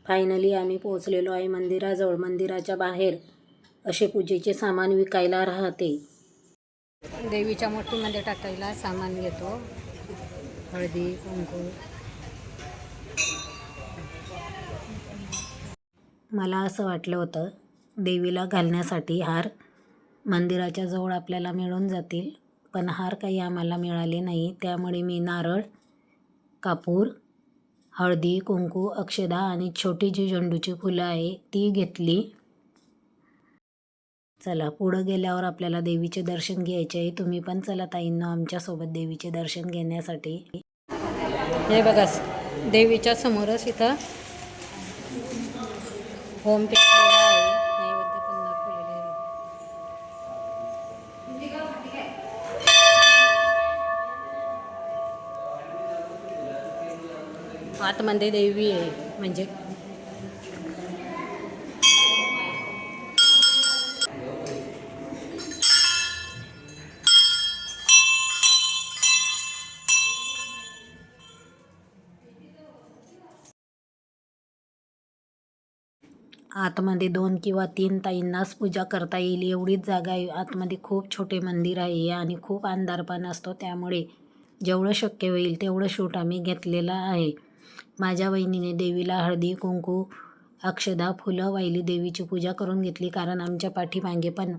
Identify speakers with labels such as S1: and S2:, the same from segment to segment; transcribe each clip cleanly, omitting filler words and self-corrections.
S1: Finally आम्ही पोहोचलेलो आहे मंदिराजवळ. मंदिराच्या बाहेर असे पूजेचे सामान विकायला राहते. देवीच्या मूर्तीमध्ये टाकायला सामान घेतो. हळदी, कुंकू. मला असं वाटलं होतं देवीला घालण्यासाठी हार मंदिराच्या जवळ आपल्याला मिळून जातील, पण हार काही आम्हाला मिळाले नाही. त्यामुळे मी नारळ, कापूर, हळदी, कुंकू, अक्षदा आणि छोटी जी झेंडूची फुलं आहे ती घेतली. चला पुढं गेल्यावर आपल्याला देवीचे दर्शन घ्यायचे आहे. तुम्ही पण चला ताईंनो आमच्यासोबत देवीचे दर्शन घेण्यासाठी. हे बघा देवीच्या समोरच इथं होम पेटलेला आहे. नैवेद्य पण दाखवलेले आहे. आतमध्ये देवी आहे म्हणजे आतमध्ये 2 किंवा 3 ताईंनाच पूजा करता येईल एवढीच जागा आहे. आतमध्ये खूप छोटे मंदिर आहे आणि खूप अंधार पण असतो. त्यामुळे जेवढं शक्य होईल तेवढं शूट आम्ही घेतलेलं आहे. माझ्या वहिनीने देवीला हळदी, कुंकू, अक्षदा, फुलं वाहिली. देवीची पूजा करून घेतली कारण आमच्या पाठीमागे पण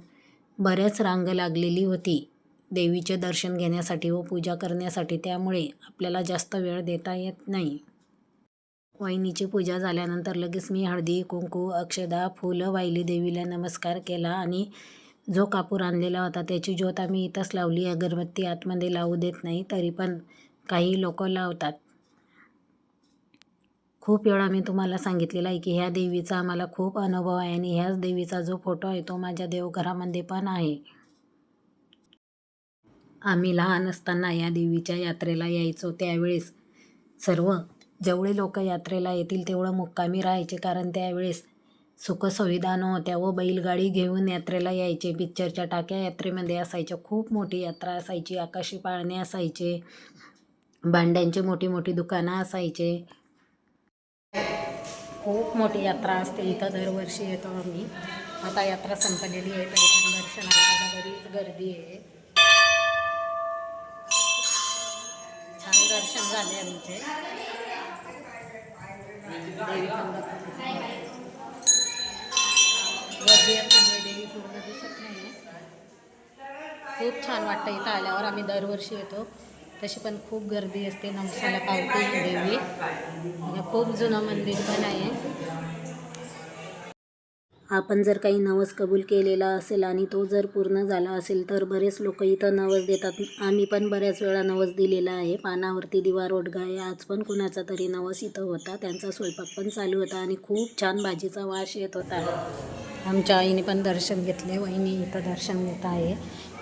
S1: बऱ्याच रांग लागलेली होती देवीचे दर्शन घेण्यासाठी व पूजा करण्यासाठी. त्यामुळे आपल्याला जास्त वेळ देता येत नाही. वहिनीची पूजा झाल्यानंतर लगेच मी हळदी, कुंकू, अक्षदा, फुलं वाहिली. देवीला नमस्कार केला आणि जो कापूर आणलेला होता त्याची ज्योत आम्ही इथंच लावली. अगरबत्ती आतमध्ये लावू देत नाही, तरी पण काही लोक लावतात. खूप वेळा मी तुम्हाला सांगितलेलं आहे की ह्या देवीचा आम्हाला खूप अनुभव आहे आणि ह्याच देवीचा जो फोटो आहे तो माझ्या देवघरामध्ये पण आहे. आम्ही लहान असताना या देवीच्या यात्रेला यायचो. त्यावेळेस सर्व जेवढे लोक यात्रेला येतील तेवढं मुक्कामी राहायचे, कारण त्यावेळेस सुखसुविधा नव्हत्या व बैलगाडी घेऊन यात्रेला यायचे. पिक्चरच्या टाक्या यात्रेमध्ये असायच्या. खूप मोठी यात्रा असायची. आकाशी पाळणे असायचे. भांड्यांची मोठी मोठी दुकानं असायचे. खूप मोठी यात्रा असते इथं. दरवर्षी येतो आम्ही. आता यात्रा संपलेली आहे तरी पण दर्शनाला बरीच गर्दी आहे. छान दर्शन झाले आमचे. देवी पण गर्दी असल्यामुळे देवी पूर्ण दिसत नाही. खूप छान वाटतं इथं आल्यावर. आम्ही दरवर्षी येतो. तशी पण खूप गर्दी असते. नवसाला पावते ही देवी. खूप जुनं मंदिर पण आहे. आपण जर काही नवस कबूल केलेला असेल आणि तो जर पूर्ण झाला असेल तर बरेच लोक इथं नवस देतात. आम्ही पण बऱ्याच वेळा नवस दिलेला आहे. पानावरती दिवा रोडगा आहे. आज पण कुणाचा तरी नवस इथं होता. त्यांचा स्वयंपाक पण चालू होता आणि खूप छान भाजीचा वास येत होता. आमच्या आईने पण दर्शन घेतले. वहिनी इथं दर्शन घेत आहे.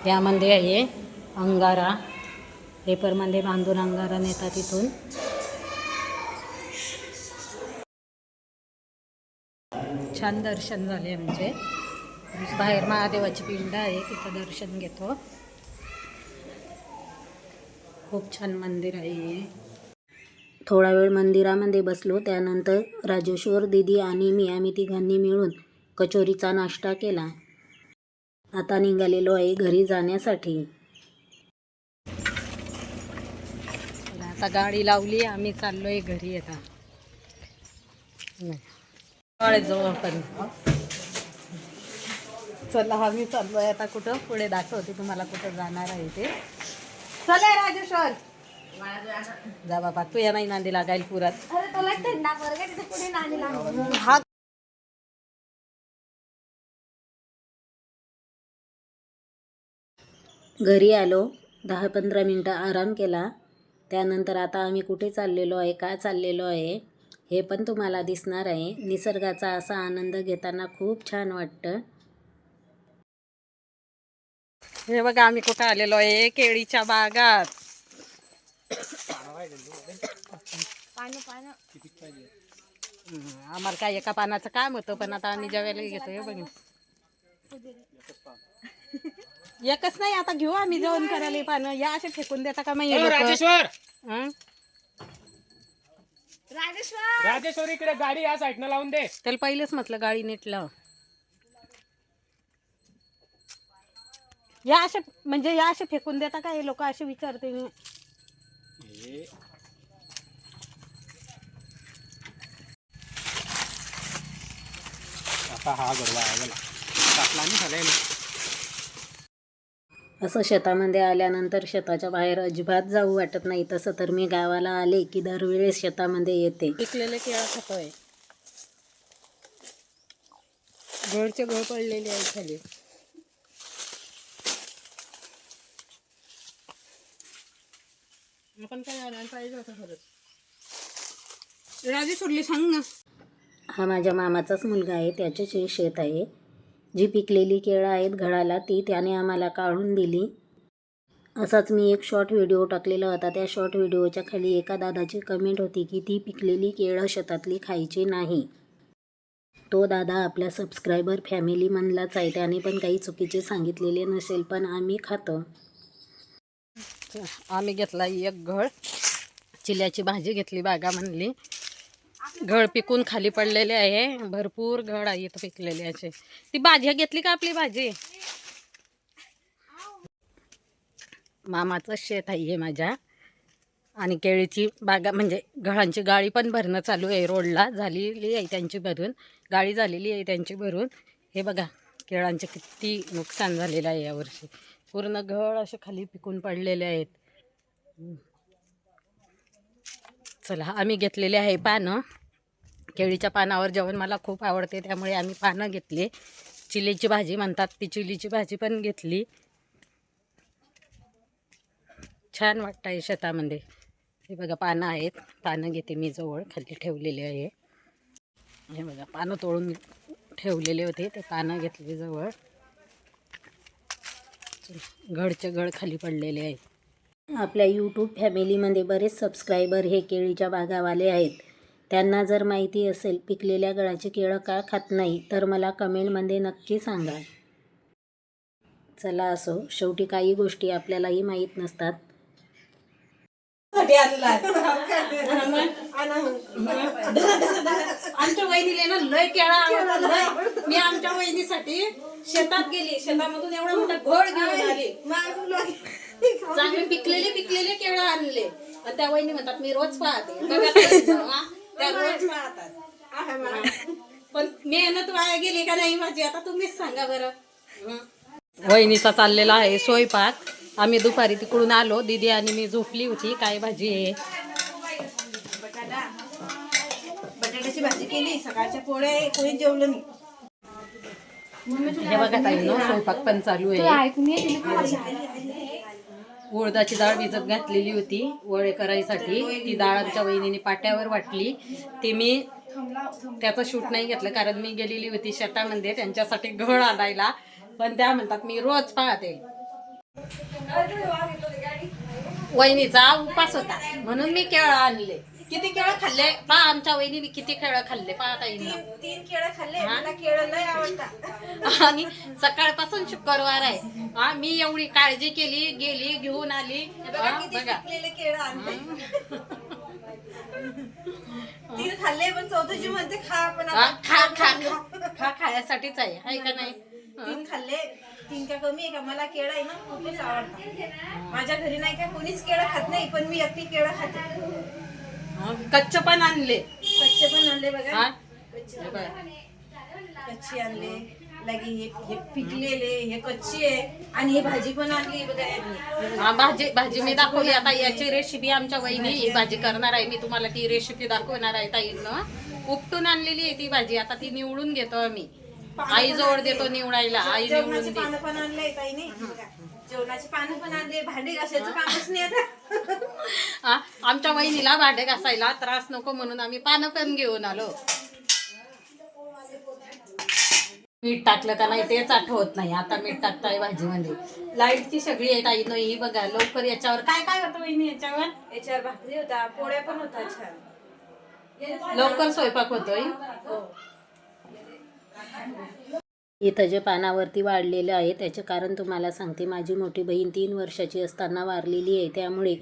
S1: यामध्ये आहे अंगारा. पेपरमध्ये बांधून अंगारा नेतात इथून. छान दर्शन झाले आमचे. बाहेर महादेवाची पिंड आहे तिथं दर्शन घेतो. खूप छान मंदिर आहे. थोडा वेळ मंदिरामध्ये बसलो. त्यानंतर राजेश्वर दीदी आणि आम्ही तिघांनी मिळून कचोरीचा नाश्ता केला. आता निघालेलो आहे घरी जाण्यासाठी. आता गाडी लावली. आम्ही चाललोय घरी. आता जवळ पण चला आम्ही चाललोय आता. कुठं पुढे दाखवते तुम्हाला कुठं जाणार आहे ते. चला राजेश्वर जा बाबा. तू या नाही नांदी लागायला पुरात. हा घरी आलो. 10-15 मिनटं आराम केला. त्यानंतर आता आम्ही कुठे चाललेलो आहे, काय चाललेलो आहे हे पण तुम्हाला दिसणार आहे. निसर्गाचा असा आनंद घेताना खूप छान वाटतं. हे बघा आम्ही कुठं आलेलो आहे. केळीच्या बागात. आम्हाला काय एका पानाचं काम होतं, पण आता आम्ही जेवायला घेतोय. बघ एकच नाही, आता घेऊ आम्ही जेवण करायला पानं. या असे फेकून देता का? मग राजेश्वर
S2: राजेश्वरी इकडे गाडी या साईडनं लावून दे.
S1: त्याला पहिलेच म्हटलं गाडी नीट लाव. या असे म्हणजे या असे फेकून देता का हे लोक असे विचारते मी.
S2: आता हा गरवा आहे गेला टाकला नाही झालाय ना.
S1: असं शेतामध्ये आल्यानंतर शेताच्या बाहेर अजिबात जाऊ वाटत नाही. तसं तर मी गावाला आले की दरवेळेस शेतामध्ये येते. पिकलेले केळं खातोय. घरचे गळ पडलेले आहेत खाली. आपण काय आणायला पाहिजे होतं खरंच. राजी सोडली सांग ना. हा माझ्या मामाचाच मुलगा आहे. त्याचेच हे शेत आहे. जी पिकलेली केळं आहेत घडाला ती त्याने आम्हाला काढून दिली. असाच मी एक शॉर्ट व्हिडिओ टाकलेला होता. त्या शॉर्ट व्हिडिओच्या खाली एका दादाची कमेंट होती की ती पिकलेली केळं शेतातली खायची नाही. तो दादा आपल्या सबस्क्रायबर फॅमिलीमधलाच आहे. त्याने पण काही चुकीचे सांगितलेले नसेल, पण आम्ही खातो. आम्ही घेतला एक घड. चिल्याची भाजी घेतली बागा म्हणली. घड पिकून खाली पडलेले आहे. भरपूर घड आहे इथं पिकलेले असे. ती भाजी घेतली का आपली भाजी. मामाचं शेत आहे माझ्या. आणि केळीची बागा म्हणजे घडांची गाळी पण भरणं चालू आहे. रोडला झालेली आहे त्यांची भरून. गाळी झालेली आहे त्यांची भरून. हे बघा केळांचे किती नुकसान झालेलं आहे यावर्षी. पूर्ण घड असे खाली पिकून पडलेले आहेत. चला आम्ही घेतलेले आहे पानं. केळीच्या पानावर जेवण मला खूप आवडते त्यामुळे आम्ही पानं घेतले. चिलीची भाजी म्हणतात ती चिलीची भाजी पण घेतली. छान वाटतं आहे शेतामध्ये. हे बघा पानं आहेत. पानं घेते मी जवळ खाली ठेवलेले आहे. हे बघा पानं तोडून ठेवलेले होते ते पानं घेतले जवळ. घडचे घड खाली पडलेले आहे. आपल्या यूट्यूब फॅमिलीमध्ये बरेच सबस्क्रायबर हे केळीच्या बागावाले आहेत. त्यांना जर माहिती असेल पिकलेल्या गळाची केळं का खात नाही तर मला कमेंटमध्ये नक्की सांगा. चला असो, शेवटी काही गोष्टी आपल्यालाही माहीत नसतात. आमच्या वहिनीला ना लय केळा आवडतात. मी आमच्या वहिनीसाठी शेतात गेली. शेतामधून एवढा मोठा घोड घेऊन आली. चांगले पिकलेले केळं आणले. आणि त्या वहिनी म्हणतात मी रोज पाहते. बघा त्या रोज पाहतात. पण मेहनत वाया गेली का नाही माझी आता तुम्हीच सांगा बरं. वहिनीचा चाललेला आहे स्वयंपाक. आम्ही दुपारी तिकडून आलो. दीदी आणि मी झोपली होती. काय भाजी आहे.
S3: बटाट्याची भाजी केली. सकाळच्या पोळ्या कोणी जेवलं नाही.
S1: हे बघा ताई ना स्वयंपाक पण चालू आहे. उडदाची डाळ भिजत घातलेली होती वडे करायसाठी. ती डाळ आमच्या वहिनीने पाट्यावर वाटली. ती मी त्याचं शूट नाही घेतलं कारण मी गेलेली होती शेतामध्ये त्यांच्यासाठी घड आणायला. पण त्या म्हणतात मी रोज पाहते. वहिनीचा उपास होता म्हणून मी केळं आणले. किती केळं खाल्ले पहा आमच्या वहिनीने किती केळं खाल्ले पहा ताई.
S3: 3 केळं खाल्ले. मला केळं लय आवडतात.
S1: आणि सकाळपासून शुक्रवार आहे. हा मी एवढी काळजी केली गेली घेऊन आली.
S3: बघा केळं आणले. 3 खाल्ले पण चौथीची म्हणते खा. पण
S1: खा खाण्यासाठीच आहे का नाही.
S3: 3 खाल्ले. 3 का कमी आहे का. मला केळं आहे ना खूपच आवडतं. माझ्या घरी नाही का कोणीच केळं खात नाही पण मी एकटी केळं खाते.
S1: कच्चे पण आणले.
S3: कच्चे पण आणले बघा. कच्चे आणले लगे हे पिकलेले हे कच्ची आहे. आणि ही भाजी पण आणली बघा.
S1: भाजी मी दाखवली. आता याची रेसिपी आमच्या वहिनी ही भाजी करणार आहे. मी तुम्हाला ती रेसिपी दाखवणार आहे. ताईनं उपटून आणलेली आहे ती भाजी. आता ती निवडून घेतो आम्ही. आई जवळ देतो निवडायला. आई निवडून दे.
S3: पानं पण आणले ताईने. जेवणाची पानं पण आणले. भांडे घासायचं कामच नाही आता.
S1: आमच्या वहिनीला भांडे घासायला त्रास नको म्हणून आम्ही पानं पण घेऊन आलो. मीठ टाकलं का नाही तेच आठवत नाही. आता मीठ टाकताय भाजीमध्ये. लाईटची सगळी आहे ताई ही बघा. लवकर याच्यावर काय काय होतं वहिनी.
S3: याच्यावर भाकरी होता पोळ्या पण होता. छान
S1: लवकर स्वयंपाक होतोय. इथं जे पानावरती वाढलेलं आहे त्याचे कारण तुम्हाला सांगते. माझी मोठी बहीण 3 वर्षाची असताना वारलेली आहे. त्यामुळे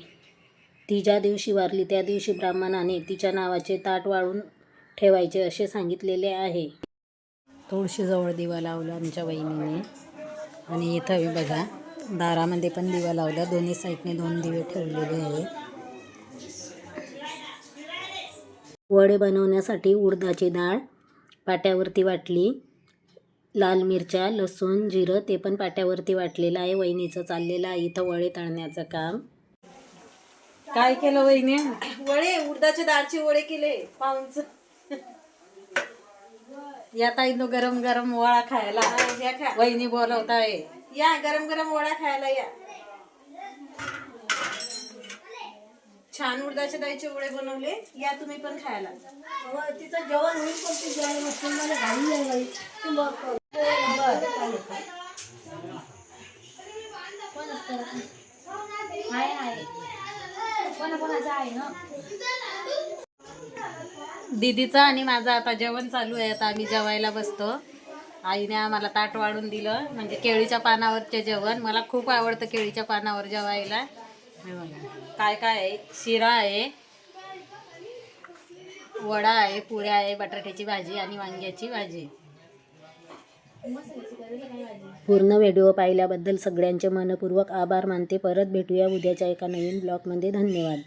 S1: ती ज्या दिवशी वारली त्या दिवशी ब्राह्मणाने तिच्या नावाचे ताट वाढून ठेवायचे असे सांगितलेले आहे. तुळशीजवळ दिवा लावला आमच्या वहिनीने. आणि इथं बघा दारामध्ये पण दिवा लावला. दोन्ही साईडने 2 दिवे ठेवलेले आहेत. वडे बनवण्यासाठी उडदाची डाळ पाट्यावरती वाटली. लाल मिरच्या, लसूण, जिरं ते पण पाट्यावरती वाटलेलं आहे. वहिनीचं चाललेलं आहे इथं वडे तळण्याचं काम. काय केलं वहिनी?
S3: वडे, उडदाच्या डाळचे वडे केले पाऊंच.
S1: या ताईनो गरम गरम वडा खायला.
S3: या खा,
S1: वहिनी बोलवताय.
S3: या गरम गरम वडा खायला या. छान उडदाच्या डाळीचे वडे बनवले, या तुम्ही पण खायला.
S1: तिचं जेवण होईल पण ती जेवण असेल मला घाई आहे बाई. दीदीचं आणि माझं आता जेवण चालू आहे. आता आम्ही जेवायला बसतो. आईने आम्हाला ताट वाढून दिलं, म्हणजे केळीच्या पानावरचे जेवण. मला खूप आवडतं केळीच्या पानावर जेवायला. काय काय आहे? शिरा आहे, वडा आहे, पुऱ्या आहे, बटाट्याची भाजी आणि वांग्याची भाजी. पूर्ण व्हिडिओ पाहिल्याबद्दल सगळ्यांचे मनपूर्वक आभार मानते. परत भेटूया उद्याच्या एका नवीन ब्लॉगमध्ये. धन्यवाद.